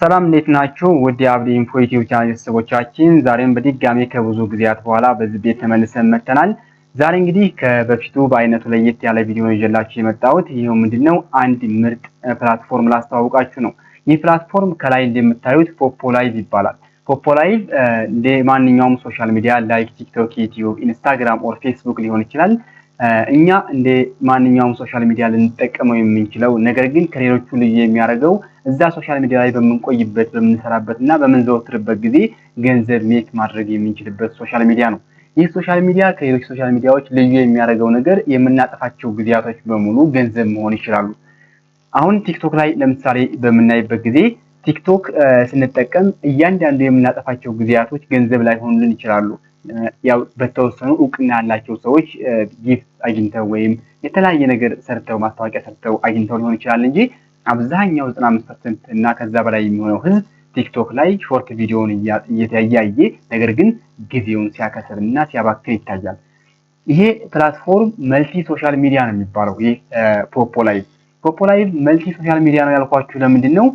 ሰላም እንዴት ናችሁ? ውድ የአብዲ ኢንፎ ዩቲዩብ ቻናል ቤተሰቦቻችን ዛሬም በድጋሜ ከብዙ ጊዜያት በኋላ በዚህ ቤት ተመልሰን መጥተናል። ዛሬ እንግዲህ ከበፊቱ በአይነቱ ለየት ያለ ቪዲዮ ይዤላችሁ የመጣሁት ይሄው ምንድነው አንድ ምርጥ ፕላትፎርም ላስተዋውቃችሁ ነው። ይህ ፕላትፎርም ከላይ እንደምታዩት ፖፖ ላይቭ ይባላል። ፖፖ ላይቭ እንደ ማንኛውም ሶሻል ሚዲያ ላይክ ቲክቶክ፣ ዩቲዩብ፣ ኢንስታግራም ኦር ፌስቡክ ሊሆን ይችላል እኛ እንደ ማንኛውም ሶሻል ሚዲያ ልንጠቀመው የምንችለው ነገር ግን ከሌሎቹ ልዩ የሚያደርገው እዛ ሶሻል ሚዲያ ላይ በምንቆይበት በምንሰራበትና በምንዘወትርበት ጊዜ ገንዘብ ሜክ ማድረግ የምንችልበት ሶሻል ሚዲያ ነው። ይህ ሶሻል ሚዲያ ከሌሎች ሶሻል ሚዲያዎች ልዩ የሚያደርገው ነገር የምናጠፋቸው ጊዜያቶች በሙሉ ገንዘብ መሆን ይችላሉ። አሁን ቲክቶክ ላይ ለምሳሌ በምናይበት ጊዜ ቲክቶክ ስንጠቀም እያንዳንዱ የምናጠፋቸው ጊዜያቶች ገንዘብ ላይ ሆኑልን ይችላሉ። ያው በተወሰኑ እውቅና ያላቸው ሰዎች ጊፍት አግኝተው ወይም የተለያየ ነገር ሰርተው ማስታወቂያ ሰርተው አግኝተው ሊሆን ይችላል እንጂ አብዛኛው 95% እና ከዛ በላይ የሚሆነው ህዝብ ቲክቶክ ላይ ሾርት ቪዲዮውን እያየ ነገር ግን ጊዜውን ሲያከስርና ሲያባክን ይታያል። ይሄ ፕላትፎርም መልቲ ሶሻል ሚዲያ ነው የሚባለው። ይሄ ፖፖ ላይቭ መልቲ ሶሻል ሚዲያ ነው ያልኳችሁ ለምንድን ነው?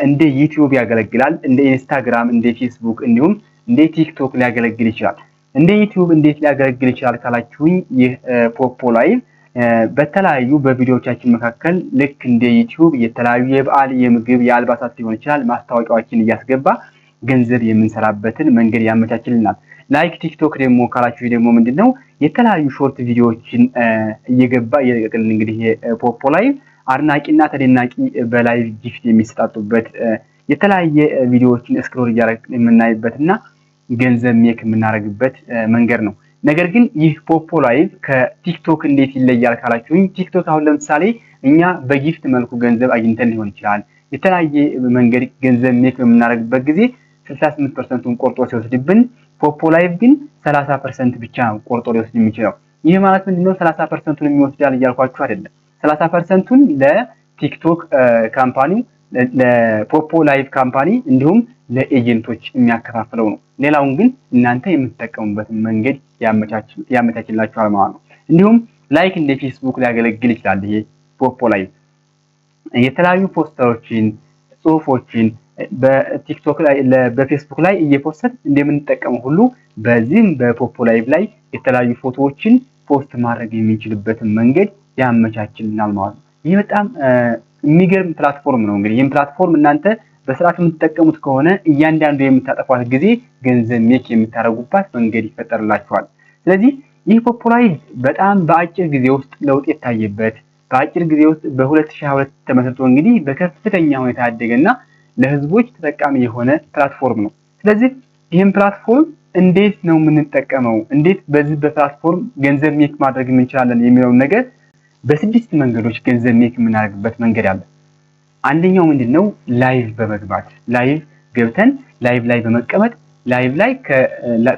እንደ ዩቲዩብ ያገለግላል፣ እንደ ኢንስታግራም፣ እንደ ፌስቡክ እንዲሁም እንደ ቲክቶክ ሊያገለግል ይችላል። እንደ ዩቲዩብ እንዴት ሊያገለግል ይችላል ካላችሁኝ ይህ ፖፖ ላይቭ በተለያዩ በቪዲዮዎቻችን መካከል ልክ እንደ ዩቲዩብ የተለያዩ የበዓል፣ የምግብ፣ የአልባሳት ሊሆን ይችላል ማስታወቂያዎችን እያስገባ ገንዘብ የምንሰራበትን መንገድ ያመቻችልናል። ላይክ ቲክቶክ ደግሞ ካላችሁ ደግሞ ምንድነው የተለያዩ ሾርት ቪዲዮዎችን እየገባ እየለቀቀልን እንግዲህ ፖፖ ላይቭ አድናቂና ተደናቂ በላይቭ ጊፍት የሚሰጣጡበት የተለያየ ቪዲዮዎችን ስክሮል እያደረግን የምናይበትና ገንዘብ ሜክ የምናደርግበት መንገድ ነው። ነገር ግን ይህ ፖፖ ላይቭ ከቲክቶክ እንዴት ይለያል ካላችሁኝ ቲክቶክ አሁን ለምሳሌ እኛ በጊፍት መልኩ ገንዘብ አግኝተን ሊሆን ይችላል የተለያየ መንገድ ገንዘብ ሜክ በምናደርግበት ጊዜ 68%ን ቆርጦ ሲወስድብን ፖፖ ላይቭ ግን 30% ብቻ ነው ቆርጦ ሊወስድ የሚችለው። ይህ ማለት ምንድነው 30%ን የሚወስዳል እያልኳችሁ አይደለም። 30%ን ለቲክቶክ ካምፓኒ ለፖፖ ላይቭ ካምፓኒ እንዲሁም ለኤጀንቶች የሚያከፋፍለው ነው። ሌላውን ግን እናንተ የምትጠቀሙበትን መንገድ ያመቻችላችኋል ማለት ነው። እንዲሁም ላይክ እንደ ፌስቡክ ሊያገለግል ይችላል። ይሄ ፖፖ ላይቭ የተለያዩ ፖስተሮችን፣ ጽሁፎችን በቲክቶክ ላይ በፌስቡክ ላይ እየፖስት እንደምንጠቀመው ሁሉ በዚህም በፖፖ ላይቭ ላይ የተለያዩ ፎቶዎችን ፖስት ማድረግ የሚችልበትን መንገድ ያመቻችልናል ማለት ነው። ይህ በጣም የሚገርም ፕላትፎርም ነው። እንግዲህ ይህን ፕላትፎርም እናንተ በስርዓት የምትጠቀሙት ከሆነ እያንዳንዱ የምታጠፏት ጊዜ ገንዘብ ሜክ የምታደርጉባት መንገድ ይፈጠርላችኋል። ስለዚህ ይህ ፖፖ ላይቭ በጣም በአጭር ጊዜ ውስጥ ለውጥ የታየበት በአጭር ጊዜ ውስጥ በ2022 ተመስርቶ እንግዲህ በከፍተኛ ሁኔታ ያደገና ለህዝቦች ተጠቃሚ የሆነ ፕላትፎርም ነው። ስለዚህ ይህን ፕላትፎርም እንዴት ነው የምንጠቀመው፣ እንዴት በዚህ በፕላትፎርም ገንዘብ ሜክ ማድረግ እንችላለን የሚለውን ነገር በስድስት መንገዶች ገንዘብ ሜክ የምናደርግበት መንገድ አለ። አንደኛው ምንድነው? ላይቭ በመግባት ላይቭ ገብተን ላይቭ ላይ በመቀመጥ ላይቭ ላይ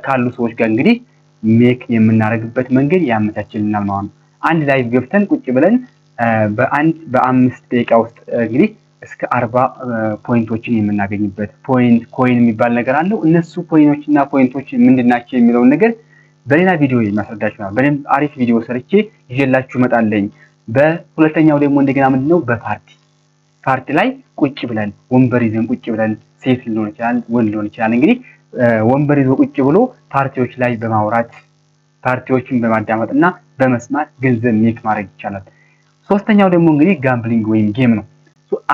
ካሉ ሰዎች ጋር እንግዲህ ሜክ የምናደርግበት መንገድ ያመቻችልናል ማለት ነው። አንድ ላይቭ ገብተን ቁጭ ብለን በ5 ደቂቃ ውስጥ እንግዲህ እስከ 40 ፖይንቶችን የምናገኝበት ኮይን የሚባል ነገር አለው። እነሱ ኮይኖችና ፖይንቶች ምንድናቸው የሚለውን ነገር በሌላ ቪዲዮ የሚያስረዳችሁ ነው። በደንብ አሪፍ ቪዲዮ ሰርቼ ይዤላችሁ እመጣለሁ። በሁለተኛው ደግሞ እንደገና ምንድነው ፓርቲ ላይ ቁጭ ብለን ወንበር ይዘን ቁጭ ብለን ሴት ሊሆን ይችላል ወንድ ሊሆን ይችላል እንግዲህ ወንበር ይዞ ቁጭ ብሎ ፓርቲዎች ላይ በማውራት ፓርቲዎችን በማዳመጥና በመስማት ገንዘብ ሜክ ማድረግ ይቻላል። ሶስተኛው ደግሞ እንግዲህ ጋምብሊንግ ወይም ጌም ነው።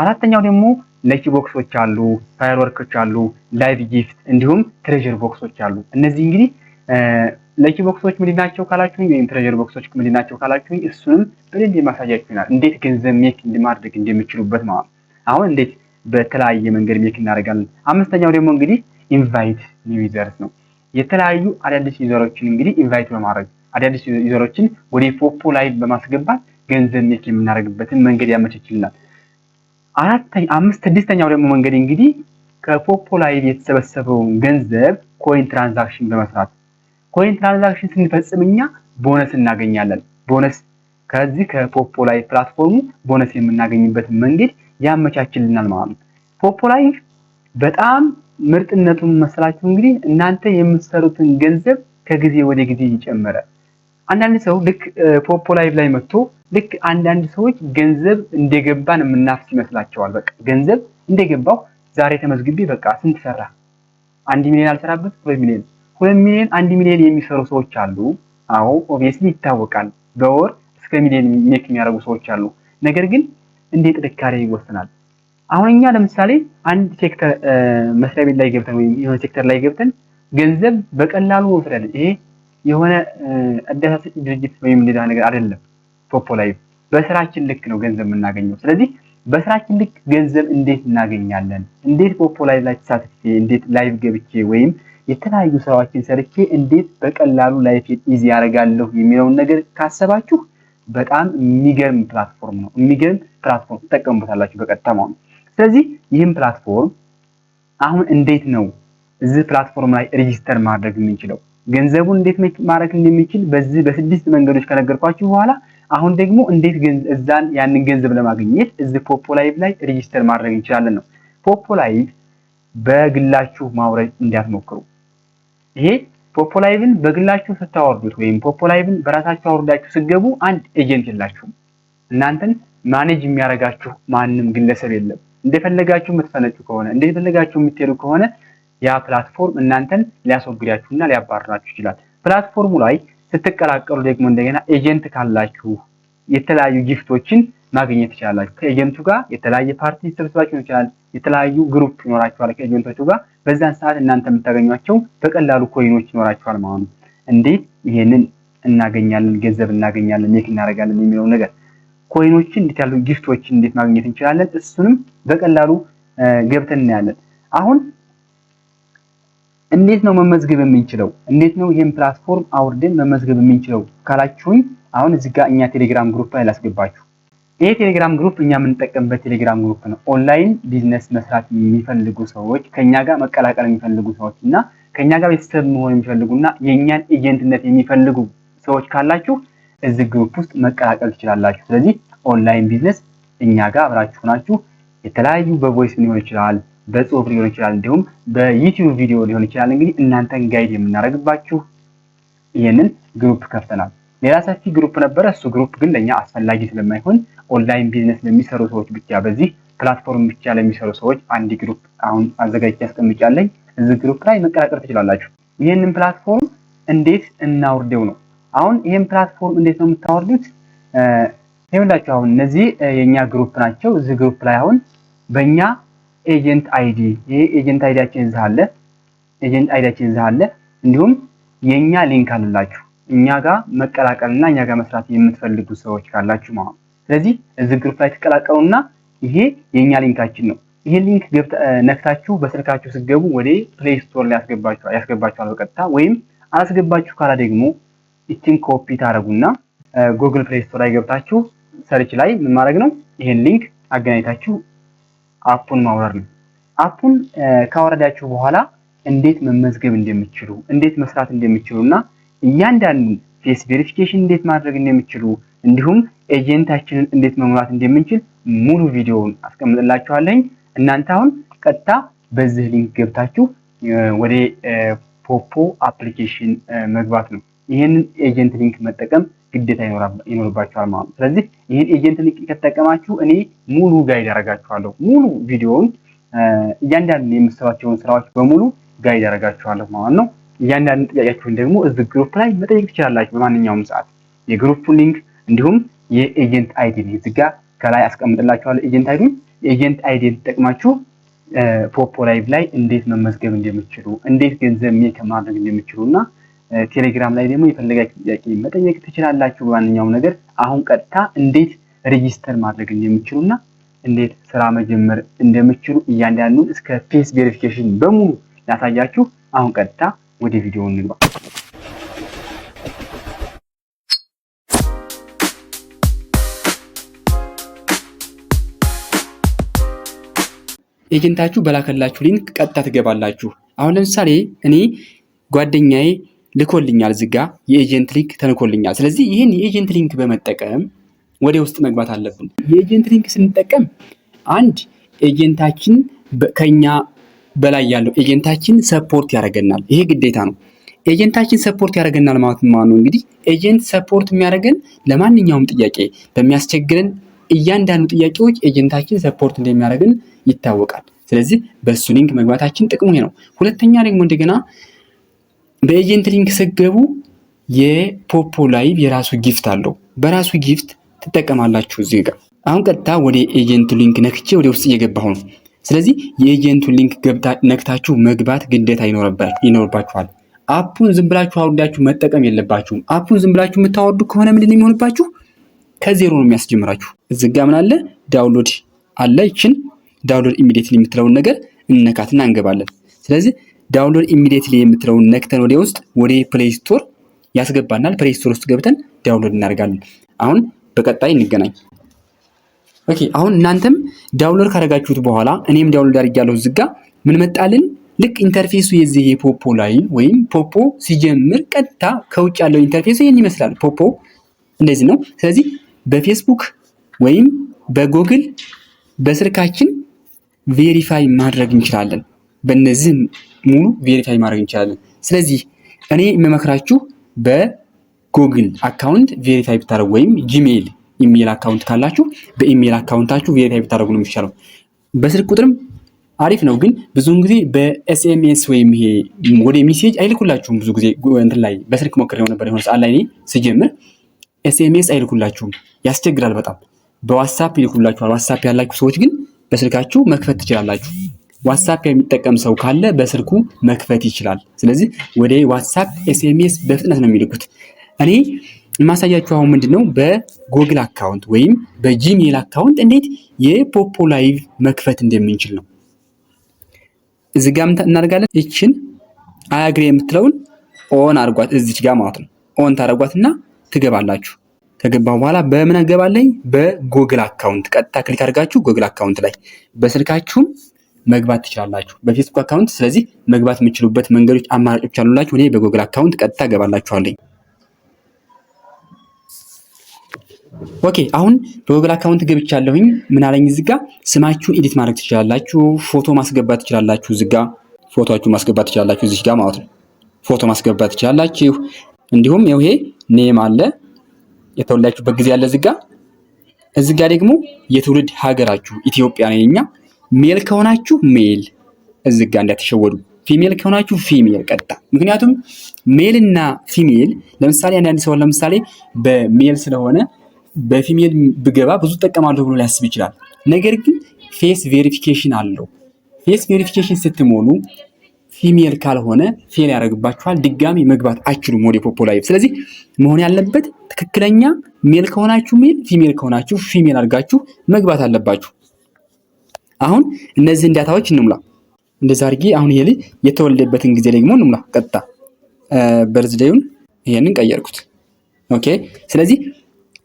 አራተኛው ደግሞ ለኪ ቦክሶች አሉ፣ ፋየርወርኮች አሉ፣ ላይቭ ጊፍት እንዲሁም ትሬዠር ቦክሶች አሉ። እነዚህ እንግዲህ ለኪ ቦክሶች ምንድናቸው ካላችሁኝ ወይም ትሬዠር ቦክሶች ምንድናቸው ካላችሁኝ እሱንም በደንብ የማሳያችሁ ይሆናል። እንዴት ገንዘብ ሜክ ማድረግ እንደምትችሉበት ማለት ነው። አሁን እንዴት በተለያየ መንገድ ሜክ እናደርጋለን። አምስተኛው ደግሞ እንግዲህ ኢንቫይት ኒው ዩዘርስ ነው። የተለያዩ አዳዲስ ዩዘሮችን እንግዲህ ኢንቫይት በማድረግ አዳዲስ ዩዘሮችን ወደ ፖፖ ላይቭ በማስገባት ገንዘብ ሜክ የምናደርግበትን መንገድ ያመቻችልናል። ስድስተኛው ደግሞ መንገድ እንግዲህ ከፖፖ ላይቭ የተሰበሰበውን ገንዘብ ኮይን ትራንዛክሽን በመስራት ኮይን ትራንዛክሽን ስንፈጽም እኛ ቦነስ እናገኛለን። ቦነስ ከዚህ ከፖፖ ላይቭ ፕላትፎርሙ ቦነስ የምናገኝበትን መንገድ ያመቻችልናል ማለት ነው። ፖፖ ላይቭ በጣም ምርጥነቱን መስላችሁ እንግዲህ እናንተ የምትሰሩትን ገንዘብ ከጊዜ ወደ ጊዜ እየጨመረ አንዳንድ ሰው ልክ ፖፖ ላይቭ ላይ መጥቶ ልክ አንዳንድ ሰዎች ገንዘብ እንደገባን የምናፍስ ይመስላቸዋል። በቃ ገንዘብ እንደገባው ዛሬ ተመዝግቤ በቃ ስንት ሰራ? 1 ሚሊዮን አልሰራበት 2 ሚሊዮን 2 ሚሊዮን 1 ሚሊዮን የሚሰሩ ሰዎች አሉ። አዎ ኦብቪየስሊ ይታወቃል። በወር እስከ ሚሊዮን ሜክ የሚያደርጉ ሰዎች አሉ። ነገር ግን እንደ ጥንካሬ ይወሰናል። አሁን እኛ ለምሳሌ አንድ ሴክተር መስሪያ ቤት ላይ ገብተን ወይም የሆነ ሴክተር ላይ ገብተን ገንዘብ በቀላሉ ወስደን ይሄ የሆነ እርዳታ ሰጪ ድርጅት ወይም ሌላ ነገር አይደለም። ፖፖ ላይቭ በስራችን ልክ ነው ገንዘብ የምናገኘው። ስለዚህ በስራችን ልክ ገንዘብ እንዴት እናገኛለን? እንዴት ፖፖ ላይቭ ላይ ተሳትፌ እንዴት ላይቭ ገብቼ ወይም የተለያዩ ስራዎችን ሰርቼ እንዴት በቀላሉ ላይፍ ኢዚ ያደርጋለሁ የሚለውን ነገር ካሰባችሁ በጣም የሚገርም ፕላትፎርም ነው። የሚገርም ፕላትፎርም ተጠቀሙበታላችሁ በቀጥታ ማለት ነው። ስለዚህ ይህም ፕላትፎርም አሁን እንዴት ነው እዚህ ፕላትፎርም ላይ ሬጂስተር ማድረግ የምንችለው? ገንዘቡን እንዴት ማድረግ እንደሚችል በዚህ በ6 መንገዶች ከነገርኳችሁ በኋላ አሁን ደግሞ እንዴት እዛን ያንን ገንዘብ ለማግኘት እዚህ ፖፖ ላይቭ ላይ ሬጂስተር ማድረግ እንችላለን ነው። ፖፖ ላይቭ በግላችሁ ማውረድ እንዳትሞክሩ። ይሄ ፖፖ ላይቭን በግላችሁ ስታወርዱት ወይም ፖፖ ላይቭን በራሳችሁ አውርዳችሁ ስትገቡ አንድ ኤጀንት የላችሁም። እናንተን ማኔጅ የሚያደርጋችሁ ማንም ግለሰብ የለም። እንደፈለጋችሁ የምትፈነጩ ከሆነ እንደፈለጋችሁ የምትሄዱ ከሆነ ያ ፕላትፎርም እናንተን ሊያስወግዳችሁና ሊያባርራችሁ ይችላል። ፕላትፎርሙ ላይ ስትቀላቀሉ ደግሞ እንደገና ኤጀንት ካላችሁ የተለያዩ ጊፍቶችን ማግኘት ትችላላችሁ። ከኤጀንቱ ጋር የተለያየ ፓርቲ ሰብስባችሁ ይችላል። የተለያዩ ግሩፕ ይኖራችኋል ከኤጀንቶቹ ጋር። በዛን ሰዓት እናንተ የምታገኟቸው በቀላሉ ኮይኖች ይኖራችኋል ማለት ነው። እንዴት ይሄንን እናገኛለን፣ ገንዘብ እናገኛለን፣ ሜክ እናደርጋለን የሚለው ነገር ኮይኖችን እንዴት ያሉ ጊፍቶችን እንዴት ማግኘት እንችላለን፣ እሱንም በቀላሉ ገብተን እናያለን። አሁን እንዴት ነው መመዝገብ የምንችለው? እንዴት ነው ይሄን ፕላትፎርም አውርደን መመዝገብ የምንችለው ካላችሁኝ፣ አሁን እዚህ ጋር እኛ ቴሌግራም ግሩፕ ላይ ላስገባችሁ። ይሄ ቴሌግራም ግሩፕ እኛ የምንጠቀምበት ቴሌግራም ግሩፕ ነው። ኦንላይን ቢዝነስ መስራት የሚፈልጉ ሰዎች፣ ከኛ ጋር መቀላቀል የሚፈልጉ ሰዎች እና ከኛ ጋር ቤተሰብ መሆን የሚፈልጉና የኛን ኤጀንትነት የሚፈልጉ ሰዎች ካላችሁ እዚህ ግሩፕ ውስጥ መቀላቀል ትችላላችሁ። ስለዚህ ኦንላይን ቢዝነስ እኛ ጋር አብራችሁ ናችሁ የተለያዩ በቮይስ ሊሆን ይችላል፣ በጽሁፍ ሊሆን ይችላል፣ እንዲሁም በዩቲዩብ ቪዲዮ ሊሆን ይችላል። እንግዲህ እናንተን ጋይድ የምናደርግባችሁ ይሄንን ግሩፕ ከፍተናል። ሌላ ሰፊ ግሩፕ ነበረ። እሱ ግሩፕ ግን ለኛ አስፈላጊ ስለማይሆን ኦንላይን ቢዝነስ ለሚሰሩ ሰዎች ብቻ፣ በዚህ ፕላትፎርም ብቻ ለሚሰሩ ሰዎች አንድ ግሩፕ አሁን አዘጋጅቼ አስቀምጫለሁ። እዚህ ግሩፕ ላይ መቀላቀል ትችላላችሁ። ይሄንን ፕላትፎርም እንዴት እናውርደው ነው። አሁን ይሄን ፕላትፎርም እንዴት ነው የምታወርዱት? ይኸውላችሁ አሁን እነዚህ የኛ ግሩፕ ናቸው። እዚህ ግሩፕ ላይ አሁን በእኛ ኤጀንት አይዲ፣ ይሄ ኤጀንት አይዲያችን እዚህ አለ። ኤጀንት አይዲያችን እዚህ አለ። እንዲሁም የኛ ሊንክ አለላችሁ እኛ ጋር መቀላቀልና እኛ ጋር መስራት የምትፈልጉ ሰዎች ካላችሁ ማለት። ስለዚህ እዚህ ግሩፕ ላይ ተቀላቀሉና ይሄ የኛ ሊንካችን ነው። ይሄ ሊንክ ነክታችሁ በስልካችሁ ስትገቡ ወደ ፕሌይ ስቶር ላይ ያስገባችኋል በቀጥታ። ወይም አላስገባችሁ ካላ ደግሞ እቺን ኮፒ ታረጉና ጉግል ፕሌይ ስቶር ላይ ገብታችሁ ሰርች ላይ ምን ማድረግ ነው? ይሄን ሊንክ አገናኝታችሁ አፑን ማውረድ ነው። አፑን ካወረዳችሁ በኋላ እንዴት መመዝገብ እንደምትችሉ፣ እንዴት መስራት እንደምትችሉና እያንዳንዱ ፌስ ቬሪፊኬሽን እንዴት ማድረግ እንደምትችሉ እንዲሁም ኤጀንታችንን እንዴት መሙላት እንደምንችል ሙሉ ቪዲዮውን አስቀምጥላችኋለሁ። እናንተ አሁን ቀጥታ በዚህ ሊንክ ገብታችሁ ወደ ፖፖ አፕሊኬሽን መግባት ነው። ይሄንን ኤጀንት ሊንክ መጠቀም ግዴታ ይኖርባችኋል ማለት ነው። ስለዚህ ይሄን ኤጀንት ሊንክ ከተጠቀማችሁ እኔ ሙሉ ጋይድ አደርጋችኋለሁ። ሙሉ ቪዲዮውን እያንዳንዱ የምትሰሯቸውን ስራዎች በሙሉ ጋይድ አደርጋችኋለሁ ማለት ነው። እያንዳንዱ ጥያቄያችሁን ደግሞ እዚህ ግሩፕ ላይ መጠየቅ ትችላላችሁ በማንኛውም ሰዓት። የግሩፑን ሊንክ እንዲሁም የኤጀንት አይዲ እዚህ ጋር ከላይ አስቀምጥላችኋለሁ። ኤጀንት አይዲ የኤጀንት አይዲ ተጠቅማችሁ ፖፖ ላይቭ ላይ እንዴት መመዝገብ እንደምትችሉ፣ እንዴት ገንዘብ ሜክ ማድረግ እንደምትችሉና ቴሌግራም ላይ ደግሞ የፈለጋችሁ ጥያቄ መጠየቅ ትችላላችሁ በማንኛውም ነገር። አሁን ቀጥታ እንዴት ሬጂስተር ማድረግ እንደምትችሉና እንዴት ስራ መጀመር እንደምትችሉ እያንዳንዱን እስከ ፌስ ቬሪፊኬሽን በሙሉ ላሳያችሁ። አሁን ቀጥታ ወደ ቪዲዮ እንግባ። ኤጀንታችሁ በላከላችሁ ሊንክ ቀጥታ ትገባላችሁ። አሁን ለምሳሌ እኔ ጓደኛዬ ልኮልኛል፣ ዝጋ የኤጀንት ሊንክ ተልኮልኛል። ስለዚህ ይህን የኤጀንት ሊንክ በመጠቀም ወደ ውስጥ መግባት አለብን። የኤጀንት ሊንክ ስንጠቀም አንድ ኤጀንታችን ከኛ በላይ ያለው ኤጀንታችን ሰፖርት ያደርገናል። ይሄ ግዴታ ነው። ኤጀንታችን ሰፖርት ያደርገናል ማለት ነው። እንግዲህ ኤጀንት ሰፖርት የሚያደርገን ለማንኛውም ጥያቄ በሚያስቸግረን እያንዳንዱ ጥያቄዎች ኤጀንታችን ሰፖርት እንደሚያደርገን ይታወቃል። ስለዚህ በሱ ሊንክ መግባታችን ጥቅሙ ይሄ ነው። ሁለተኛ ደግሞ እንደገና በኤጀንት ሊንክ ስትገቡ የፖፖ ላይቭ የራሱ ጊፍት አለው። በራሱ ጊፍት ትጠቀማላችሁ። እዚህ ጋር አሁን ቀጥታ ወደ ኤጀንቱ ሊንክ ነክቼ ወደ ውስጥ እየገባሁ ነው። ስለዚህ የኤጀንቱን ሊንክ ነክታችሁ መግባት ግዴታ ይኖርባችኋል። አፑን ዝም ብላችሁ አውርዳችሁ መጠቀም የለባችሁም። አፑን ዝም ብላችሁ የምታወርዱ ከሆነ ምንድን ነው የሚሆንባችሁ? ከዜሮ ነው የሚያስጀምራችሁ። እዚህ ጋር ምን አለ? ዳውንሎድ አለ። ይችን ዳውንሎድ ኢሚዲየትሊ የምትለውን ነገር እንነካትና እንገባለን። ስለዚህ ዳውንሎድ ኢሚዲየትሊ የምትለውን ነክተን ወደ ውስጥ ወደ ፕሌይ ስቶር ያስገባናል። ፕሌይ ስቶር ውስጥ ገብተን ዳውንሎድ እናደርጋለን። አሁን በቀጣይ እንገናኝ። ኦኬ፣ አሁን እናንተም ዳውንሎድ ካደረጋችሁት በኋላ እኔም ዳውንሎድ አድርጌያለሁ። እዚህ ጋር ምን መጣልን? ልክ ኢንተርፌሱ የዚህ የፖፖ ላይቭ ወይም ፖፖ ሲጀምር ቀጥታ ከውጭ ያለው ኢንተርፌሱ ይህን ይመስላል። ፖፖ እንደዚህ ነው። ስለዚህ በፌስቡክ ወይም በጉግል በስልካችን ቬሪፋይ ማድረግ እንችላለን። በእነዚህ ሙሉ ቬሪፋይ ማድረግ እንችላለን። ስለዚህ እኔ የምመክራችሁ በጉግል አካውንት ቬሪፋይ ብታደርጉ ወይም ጂሜል ኢሜል አካውንት ካላችሁ በኢሜል አካውንታችሁ ቬሪፋይ ብታደርጉ ነው የሚሻለው። በስልክ ቁጥርም አሪፍ ነው፣ ግን ብዙውን ጊዜ በኤስኤምኤስ ወይም ይሄ ወደ ሜሴጅ አይልኩላችሁም። ብዙ ጊዜ እንትን ላይ በስልክ ሞክሬው ነበር የሆነ ሰዓት ላይ እኔ ስጀምር ኤስኤምኤስ አይልኩላችሁም፣ ያስቸግራል በጣም። በዋትስአፕ ይልኩላችኋል። ዋትስአፕ ያላችሁ ሰዎች ግን በስልካችሁ መክፈት ትችላላችሁ። ዋትስአፕ የሚጠቀም ሰው ካለ በስልኩ መክፈት ይችላል። ስለዚህ ወደ ዋትስአፕ ኤስኤምኤስ በፍጥነት ነው የሚልኩት። እኔ የማሳያችሁ አሁን ምንድነው በጉግል አካውንት ወይም በጂሜል አካውንት እንዴት የፖፖ ላይቭ መክፈት እንደምንችል ነው። እዚህ ጋር እናደርጋለን። ይችን አያግሬ የምትለውን ኦን አድርጓት እዚች ጋር ማለት ነው። ኦን ታደርጓትና ትገባላችሁ። ከገባው በኋላ በምን ገባለኝ? በጉግል አካውንት ቀጥታ ክሊክ አድርጋችሁ ጉግል አካውንት ላይ በስልካችሁም መግባት ትችላላችሁ፣ በፌስቡክ አካውንት። ስለዚህ መግባት የምትችሉበት መንገዶች አማራጮች አሉላችሁ። እኔ በጉግል አካውንት ቀጥታ ገባላችኋለሁ። ኦኬ፣ አሁን በጉግል አካውንት ገብቻለሁኝ። ምን አለኝ? እዚህ ጋር ስማችሁን ኤዲት ማድረግ ትችላላችሁ፣ ፎቶ ማስገባት ትችላላችሁ። እዚህ ጋር ፎቶአችሁን ማስገባት ትችላላችሁ። እዚህ ጋር ማለት ነው ፎቶ ማስገባት ትችላላችሁ። እንዲሁም ይሄ ኔም አለ፣ የተወለዳችሁበት ጊዜ አለ። እዚህ ጋር ደግሞ የትውልድ ሀገራችሁ ኢትዮጵያ ነው የኛ። ሜል ከሆናችሁ ሜል እዚህ ጋር እንዳትሸወዱ፣ ፊሜል ከሆናችሁ ፊሜል ቀጥታ። ምክንያቱም ሜል እና ፊሜል ለምሳሌ አንዳንድ ሰው ለምሳሌ በሜል ስለሆነ በፊሜል ብገባ ብዙ ጠቀማለሁ ብሎ ሊያስብ ይችላል። ነገር ግን ፌስ ቬሪፊኬሽን አለው። ፌስ ቬሪፊኬሽን ስትሞሉ ፊሜል ካልሆነ ፌል ያደርግባችኋል። ድጋሚ መግባት አችሉም ወደ ፖፖ ላይቭ። ስለዚህ መሆን ያለበት ትክክለኛ ሜል ከሆናችሁ ሜል፣ ፊሜል ከሆናችሁ ፊሜል አድርጋችሁ መግባት አለባችሁ። አሁን እነዚህ ዳታዎች እንሙላ። እንደዛ አድርጌ አሁን ይሄ ልጅ የተወለደበትን ጊዜ ደግሞ እንሙላ። ቀጥታ በርዝዴዩን ይሄንን ቀየርኩት። ኦኬ፣ ስለዚህ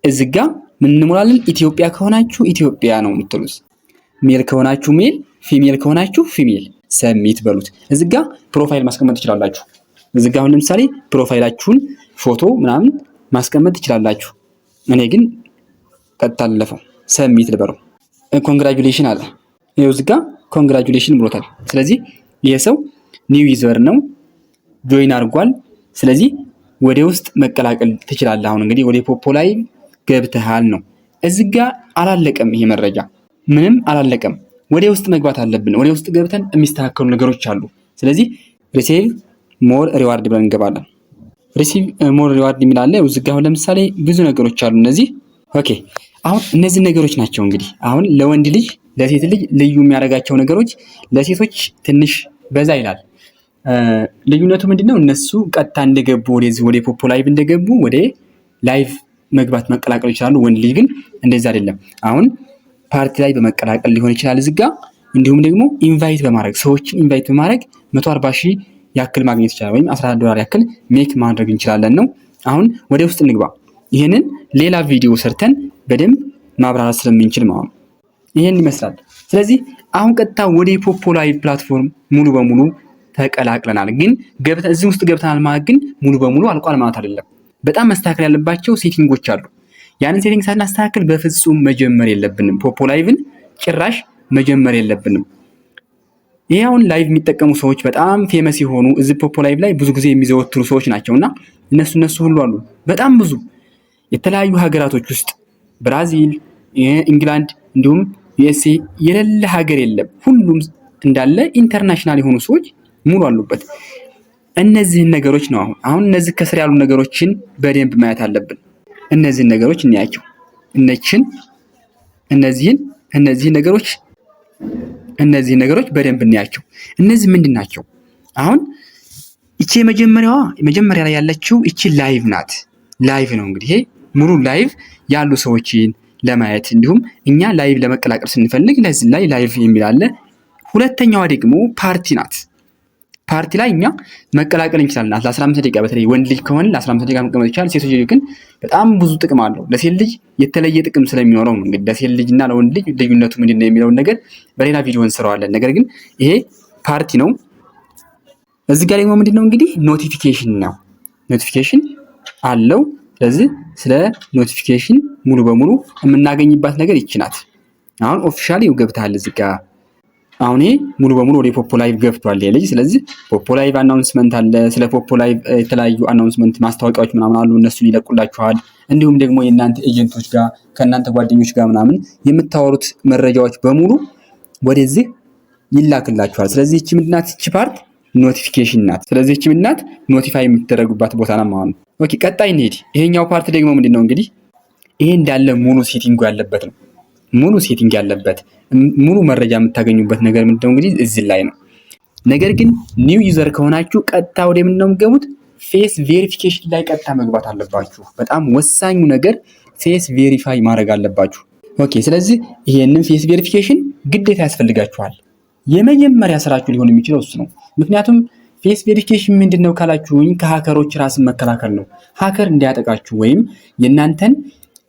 እዚህ ጋር ምን እንሙላለን? ኢትዮጵያ ከሆናችሁ ኢትዮጵያ ነው የምትሉት። ሜል ከሆናችሁ ሜል፣ ፊሜል ከሆናችሁ ፊሜል። ሰሚት በሉት። እዚህ ጋር ፕሮፋይል ማስቀመጥ ትችላላችሁ። እዚህ ጋር አሁን ለምሳሌ ፕሮፋይላችሁን ፎቶ ምናምን ማስቀመጥ ትችላላችሁ። እኔ ግን ቀጥታ ልለፈው፣ ሰሚት ልበረው። ኮንግራጁሌሽን አለ። ይኸው እዚህ ጋር ኮንግራጁሌሽን ብሎታል። ስለዚህ ይሄ ሰው ኒው ዩዘር ነው፣ ጆይን አድርጓል። ስለዚህ ወደ ውስጥ መቀላቀል ትችላለህ። አሁን እንግዲህ ወደ ፖፖ ላይ ገብተሃል ነው። እዚህ ጋር አላለቀም፣ ይሄ መረጃ ምንም አላለቀም። ወደ ውስጥ መግባት አለብን። ወደ ውስጥ ገብተን የሚስተካከሉ ነገሮች አሉ። ስለዚህ ሪሲቭ ሞር ሪዋርድ ብለን እንገባለን። ሪሲቭ ሞር ሪዋርድ የሚላለ እዚህ ጋር ለምሳሌ ብዙ ነገሮች አሉ። እነዚህ ኦኬ፣ አሁን እነዚህ ነገሮች ናቸው እንግዲህ አሁን ለወንድ ልጅ ለሴት ልጅ ልዩ የሚያደርጋቸው ነገሮች ለሴቶች ትንሽ በዛ ይላል። ልዩነቱ ምንድነው? እነሱ ቀጥታ እንደገቡ ወደዚህ ወደ ፖፖ ላይቭ እንደገቡ ወደ ላይቭ መግባት መቀላቀል ይችላሉ። ወንድ ልጅ ግን እንደዛ አይደለም። አሁን ፓርቲ ላይ በመቀላቀል ሊሆን ይችላል እዚህ ጋር። እንዲሁም ደግሞ ኢንቫይት በማድረግ ሰዎችን ኢንቫይት በማድረግ 140,000 ያክል ማግኘት ይችላል፣ ወይም $14 ያክል ሜክ ማድረግ እንችላለን ነው። አሁን ወደ ውስጥ እንግባ። ይሄንን ሌላ ቪዲዮ ሰርተን በደንብ ማብራራት ስለምንችል ማለት ነው። ይሄን ይመስላል። ስለዚህ አሁን ቀጥታ ወደ ፖፖ ላይቭ ፕላትፎርም ሙሉ በሙሉ ተቀላቅለናል። ግን እዚህ ውስጥ ገብተናል ማለት ግን ሙሉ በሙሉ አልቋል ማለት አይደለም። በጣም መስተካከል ያለባቸው ሴቲንጎች አሉ። ያንን ሴቲንግ ሳናስተካክል በፍጹም መጀመር የለብንም። ፖፖ ላይቭን ጭራሽ መጀመር የለብንም። ይሄ አሁን ላይቭ የሚጠቀሙ ሰዎች በጣም ፌመስ የሆኑ እዚህ ፖፖ ላይቭ ላይ ብዙ ጊዜ የሚዘወትሩ ሰዎች ናቸውና እነሱ ሁሉ አሉ። በጣም ብዙ የተለያዩ ሀገራቶች ውስጥ ብራዚል፣ ኢንግላንድ እንዲሁም ዩኤስኤ የሌለ ሀገር የለም። ሁሉም እንዳለ ኢንተርናሽናል የሆኑ ሰዎች ሙሉ አሉበት። እነዚህን ነገሮች ነው አሁን እነዚህ ከስር ያሉ ነገሮችን በደንብ ማየት አለብን። እነዚህን ነገሮች እንያቸው። እነዚህን ነገሮች በደንብ እንያቸው። እነዚህ ምንድን ናቸው? አሁን እቺ መጀመሪያ ላይ ያለችው እቺ ላይቭ ናት። ላይቭ ነው እንግዲህ ይሄ ሙሉ ላይቭ ያሉ ሰዎችን ለማየት እንዲሁም እኛ ላይቭ ለመቀላቀል ስንፈልግ ለዚህ ላይ ላይቭ የሚል አለ። ሁለተኛዋ ደግሞ ፓርቲ ናት። ፓርቲ ላይ እኛ መቀላቀል እንችላለን። ለ15 ደቂቃ በተለይ ወንድ ልጅ ከሆነ ለ15 ደቂቃ መቀመጥ ይችላል። ሴቶች ግን በጣም ብዙ ጥቅም አለው። ለሴት ልጅ የተለየ ጥቅም ስለሚኖረው ነው። እንግዲህ ለሴት ልጅ እና ለወንድ ልጅ ልዩነቱ ምንድነው የሚለውን ነገር በሌላ ቪዲዮ እንሰራዋለን። ነገር ግን ይሄ ፓርቲ ነው። እዚህ ጋር ደግሞ ምንድነው እንግዲህ ኖቲፊኬሽን ነው። ኖቲፊኬሽን አለው። ስለዚህ ስለ ኖቲፊኬሽን ሙሉ በሙሉ የምናገኝባት ነገር ይቺ ናት። አሁን ኦፊሻሊ ገብተሃል እዚህ ጋር አሁን ይሄ ሙሉ በሙሉ ወደ ፖፖ ላይቭ ገብቷል ይሄ ልጅ። ስለዚህ ፖፖ ላይቭ አናውንስመንት አለ። ስለ ፖፖ ላይቭ የተለያዩ አናውንስመንት ማስታወቂያዎች ምናምን አሉ፣ እነሱን ይለቁላችኋል። እንዲሁም ደግሞ የእናንተ ኤጀንቶች ጋር ከእናንተ ጓደኞች ጋር ምናምን የምታወሩት መረጃዎች በሙሉ ወደዚህ ይላክላችኋል። ስለዚህ እቺ ምንድን ናት? እቺ ፓርት ኖቲፊኬሽን ናት። ስለዚህ እቺ ምንድን ናት? ኖቲፋይ የምትደረጉባት ቦታ ነው ማለት ነው። ኦኬ ቀጣይ እንሂድ። ይሄኛው ፓርት ደግሞ ምንድነው እንግዲህ ይሄ እንዳለ ሙሉ ሴቲንግ ያለበት ነው። ሙሉ ሴቲንግ ያለበት ሙሉ መረጃ የምታገኙበት ነገር ምንድነው እንግዲህ እዚህ ላይ ነው። ነገር ግን ኒው ዩዘር ከሆናችሁ ቀጥታ ወደ ምን ነው የምትገቡት? ፌስ ቬሪፊኬሽን ላይ ቀጥታ መግባት አለባችሁ። በጣም ወሳኙ ነገር ፌስ ቬሪፋይ ማድረግ አለባችሁ። ኦኬ ስለዚህ ይሄንን ፌስ ቬሪፊኬሽን ግዴታ ያስፈልጋችኋል። የመጀመሪያ ስራችሁ ሊሆን የሚችለው እሱ ነው። ምክንያቱም ፌስ ቬሪፊኬሽን ምንድነው ካላችሁኝ ከሃከሮች ራስን መከላከል ነው። ሃከር እንዲያጠቃችሁ ወይም የእናንተን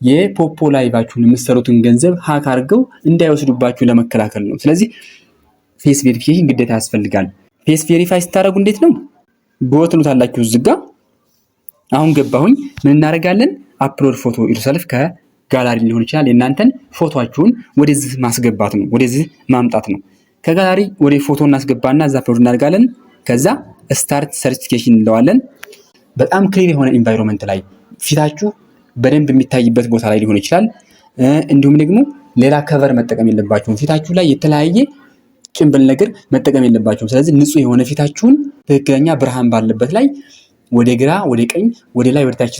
የፖፖ ላይቫችሁን የምትሰሩትን ገንዘብ ሃክ አድርገው እንዳይወስዱባችሁ ለመከላከል ነው። ስለዚህ ፌስ ቬሪፊኬሽን ግዴታ ያስፈልጋል። ፌስ ቬሪፋይ ስታደርጉ እንዴት ነው? ጎትኑታላችሁ እዚህ ጋር አሁን ገባሁኝ። ምን እናደርጋለን? አፕሎድ ፎቶ ዩርሰልፍ ከጋላሪ ሊሆን ይችላል። የእናንተን ፎቶአችሁን ወደዚህ ማስገባት ነው፣ ወደዚህ ማምጣት ነው። ከጋላሪ ወደ ፎቶ እናስገባና እዛ አፕሎድ እናደርጋለን። ከዛ ስታርት ሰርቲፊኬሽን እንለዋለን። በጣም ክሊር የሆነ ኢንቫይሮንመንት ላይ ፊታችሁ በደንብ የሚታይበት ቦታ ላይ ሊሆን ይችላል። እንዲሁም ደግሞ ሌላ ከቨር መጠቀም የለባችሁም። ፊታችሁ ላይ የተለያየ ጭንብል ነገር መጠቀም የለባችሁም። ስለዚህ ንጹህ የሆነ ፊታችሁን ትክክለኛ ብርሃን ባለበት ላይ ወደ ግራ፣ ወደ ቀኝ፣ ወደ ላይ፣ ወደ ታች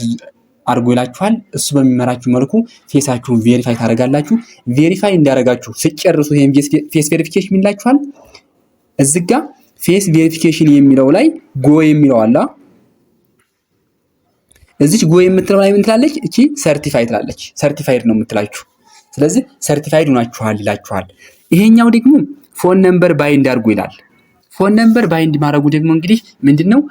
አድርጎ ይላችኋል። እሱ በሚመራችሁ መልኩ ፌሳችሁን ቬሪፋይ ታደርጋላችሁ። ቬሪፋይ እንዳደረጋችሁ ስጨርሱ ይሄን ፌስ ቬሪፊኬሽን ይላችኋል። እዚህ ጋር ፌስ ቬሪፊኬሽን የሚለው ላይ ጎ የሚለው አለ። እዚች ጎ የምትለው ላይ ምን ትላለች? እቺ ሰርቲፋይ ትላለች። ሰርቲፋይድ ነው የምትላችሁ። ስለዚህ ሰርቲፋይድ ሆናችኋል ይላችኋል። ይሄኛው ደግሞ ፎን ነምበር ባይንድ አድርጉ ይላል። ፎን ነምበር ባይንድ ማድረጉ ደግሞ እንግዲህ ምንድነው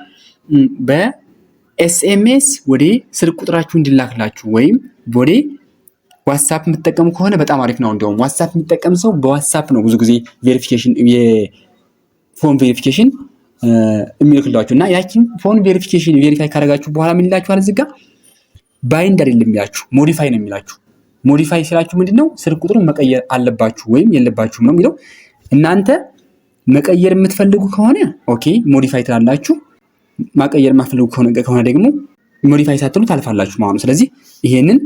በኤስኤምኤስ ወደ ስልክ ቁጥራችሁ እንዲላክላችሁ ወይም ወደ ዋትስአፕ የምትጠቀሙ ከሆነ በጣም አሪፍ ነው። እንደውም ዋትስአፕ የሚጠቀም ሰው በዋትስአፕ ነው ብዙ ጊዜ ቬሪፊኬሽን የፎን ቬሪፊኬሽን የሚልክላችሁ እና ያቺን ፎን ቬሪፊኬሽን ቬሪፋይ ካደረጋችሁ በኋላ ምን ይላችኋል? እዚህ ጋር ባይንድ አይደለም የሚላችሁ ሞዲፋይ ነው የሚላችሁ። ሞዲፋይ ሲላችሁ ምንድነው ስልክ ቁጥሩን መቀየር አለባችሁ ወይም የለባችሁም ነው የሚለው። እናንተ መቀየር የምትፈልጉ ከሆነ ኦኬ ሞዲፋይ ትላላችሁ። ማቀየር የማትፈልጉ ከሆነ ደግሞ ሞዲፋይ ሳትሉ ታልፋላችሁ ማለት ነው። ስለዚህ ይሄንን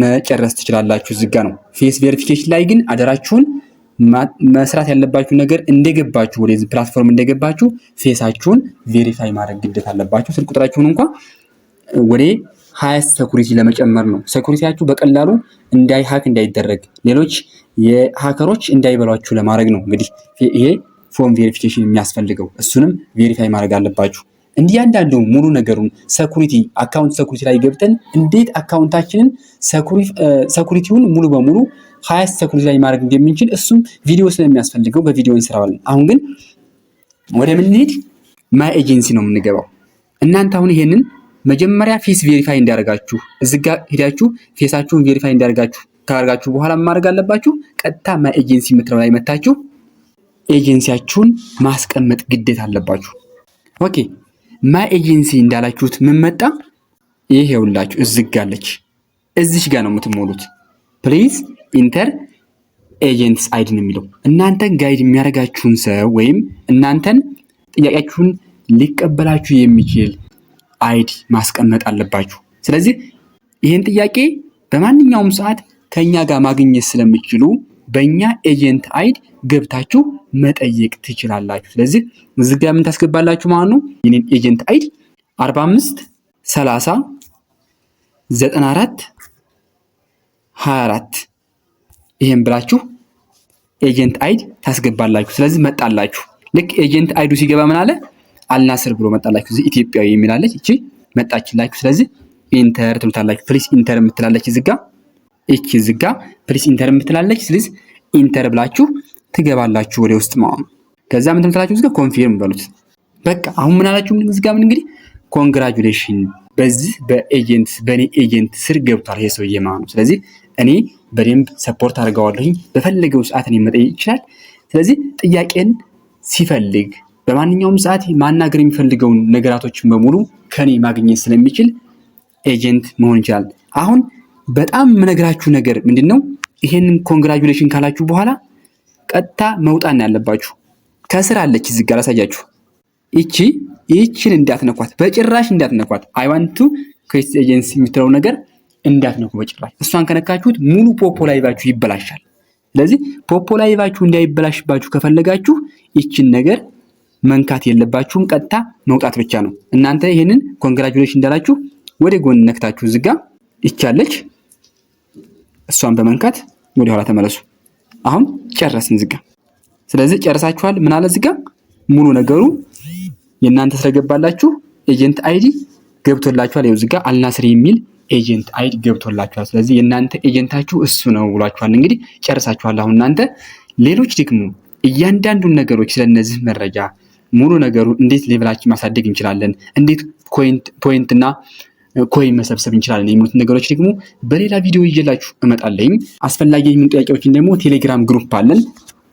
መጨረስ ትችላላችሁ። እዚህ ጋር ነው። ፌስ ቬሪፊኬሽን ላይ ግን አደራችሁን መስራት ያለባችሁ ነገር እንደገባችሁ ወደዚህ ፕላትፎርም እንደገባችሁ ፌሳችሁን ቬሪፋይ ማድረግ ግዴታ አለባችሁ። ስልክ ቁጥራችሁን እንኳን ወደ ሃይስት ሴኩሪቲ ለመጨመር ነው። ሴኩሪቲያችሁ በቀላሉ ሃክ እንዳይደረግ ሌሎች የሃከሮች እንዳይበሏችሁ ለማድረግ ነው። እንግዲህ ይሄ ፎን ቬሪፊኬሽን የሚያስፈልገው እሱንም ቬሪፋይ ማድረግ አለባችሁ። እንዲያንዳንዱ ሙሉ ነገሩን ሴኩሪቲ አካውንት ሴኩሪቲ ላይ ገብተን እንዴት አካውንታችንን ሴኩሪቲውን ሙሉ በሙሉ ሃይስት ሴኩሪቲ ላይ ማድረግ እንደምንችል እሱም ቪዲዮ ስለሚያስፈልገው በቪዲዮ እንሰራዋለን። አሁን ግን ወደ ምን እንሂድ? ማይ ኤጀንሲ ነው የምንገባው። እናንተ አሁን ይሄንን መጀመሪያ ፌስ ቬሪፋይ እንዲያደርጋችሁ እዚህ ጋር ሄዳችሁ ፌሳችሁን ቬሪፋይ እንዲያደርጋችሁ ካደረጋችሁ በኋላ ማድረግ አለባችሁ። ቀጥታ ማይ ኤጀንሲ የምትለው ላይ መታችሁ ኤጀንሲያችሁን ማስቀመጥ ግዴታ አለባችሁ። ኦኬ ማይ ኤጀንሲ እንዳላችሁት ምን መጣ? ይሄውላችሁ እዚህ ጋር አለች። እዚች ጋር ነው የምትሞሉት። ፕሊዝ ኢንተር ኤጀንትስ አይዲ ነው የሚለው። እናንተን ጋይድ የሚያደርጋችሁን ሰው ወይም እናንተን ጥያቄያችሁን ሊቀበላችሁ የሚችል አይዲ ማስቀመጥ አለባችሁ። ስለዚህ ይህን ጥያቄ በማንኛውም ሰዓት ከኛ ጋር ማግኘት ስለምትችሉ በእኛ ኤጀንት አይዲ ገብታችሁ መጠየቅ ትችላላችሁ። ስለዚህ እዚህ ጋር ምን ታስገባላችሁ ማለት ነው? የኔን ኤጀንት አይዲ 45 30 94 24 ይሄን ብላችሁ ኤጀንት አይዲ ታስገባላችሁ። ስለዚህ መጣላችሁ። ልክ ኤጀንት አይዱ ሲገባ ምን አለ? አልናስር ብሎ መጣላችሁ። እዚህ ኢትዮጵያዊ የሚላለች እቺ መጣችላችሁ። ስለዚህ ኢንተር ትሉታላችሁ። ፕሊስ ኢንተር የምትላለች እዚህ ጋር እቺ እዚህ ጋር ፕሊስ ኢንተር የምትላለች። ስለዚህ ኢንተር ብላችሁ ትገባላችሁ ወደ ውስጥ ማለት ነው። ከዛ ምን ትምታላችሁ? እዚህ ጋር ኮንፊርም በሉት። በቃ አሁን ምን አላችሁ? እዚህ ጋር ምን እንግዲህ ኮንግራቹሌሽን በዚህ በኤጀንት በኔ ኤጀንት ስር ገብቷል ይሄ ሰውዬ ማለት ነው። ስለዚህ እኔ በደንብ ሰፖርት አድርገዋለሁኝ። በፈለገው ሰዓት እኔ መጠየቅ ይችላል። ስለዚህ ጥያቄን ሲፈልግ በማንኛውም ሰዓት ማናገር የሚፈልገውን ነገራቶችን በሙሉ ከኔ ማግኘት ስለሚችል ኤጀንት መሆን ይችላል። አሁን በጣም የምነግራችሁ ነገር ምንድነው? ይሄንን ኮንግራቹሌሽን ካላችሁ በኋላ ቀጥታ መውጣት ነው ያለባችሁ። ከስር አለች እዚህ ጋር አሳያችሁ። ይቺን እንዳትነኳት፣ በጭራሽ እንዳትነኳት። አይ ዋንት ቱ ክሬት ኤጀንሲ የምትለው ነገር እንዳትነኩ በጭራሽ። እሷን ከነካችሁት ሙሉ ፖፖ ላይቫችሁ ይበላሻል። ስለዚህ ፖፖ ላይቫችሁ እንዳይበላሽባችሁ ከፈለጋችሁ ይቺን ነገር መንካት የለባችሁም። ቀጥታ መውጣት ብቻ ነው። እናንተ ይሄንን ኮንግራቹሌሽን እንዳላችሁ ወደ ጎን ነክታችሁ ዝጋ ይቻለች። እሷን በመንካት ወደ ኋላ ተመለሱ። አሁን ጨረስን ዝጋ። ስለዚህ ጨርሳችኋል። ምን አለ ዝጋ? ሙሉ ነገሩ የእናንተ ስለገባላችሁ ኤጀንት አይዲ ገብቶላችኋል። ይኸው ዝጋ አልናስር የሚል ኤጀንት አይዲ ገብቶላችኋል። ስለዚህ የእናንተ ኤጀንታችሁ እሱ ነው ብሏችኋል። እንግዲህ ጨርሳችኋል። አሁን እናንተ ሌሎች ደግሞ እያንዳንዱን ነገሮች ስለነዚህ መረጃ ሙሉ ነገሩ እንዴት ሌቭላችን ማሳደግ እንችላለን፣ እንዴት ፖይንት እና ኮይን መሰብሰብ እንችላለን የሚሉት ነገሮች ደግሞ በሌላ ቪዲዮ ይዤላችሁ እመጣለሁ። አስፈላጊ የሚሆኑ ጥያቄዎችን ደግሞ ቴሌግራም ግሩፕ አለን፣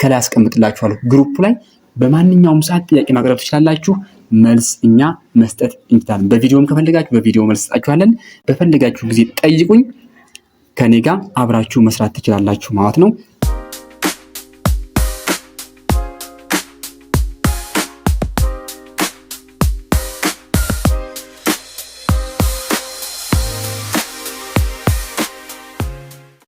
ከላይ አስቀምጥላችኋለሁ። ግሩፕ ላይ በማንኛውም ሰዓት ጥያቄ ማቅረብ ትችላላችሁ። መልስ እኛ መስጠት እንችላለን። በቪዲዮም ከፈለጋችሁ በቪዲዮ መልስ ሰጣችኋለን። በፈለጋችሁ ጊዜ ጠይቁኝ። ከኔ ጋር አብራችሁ መስራት ትችላላችሁ ማለት ነው።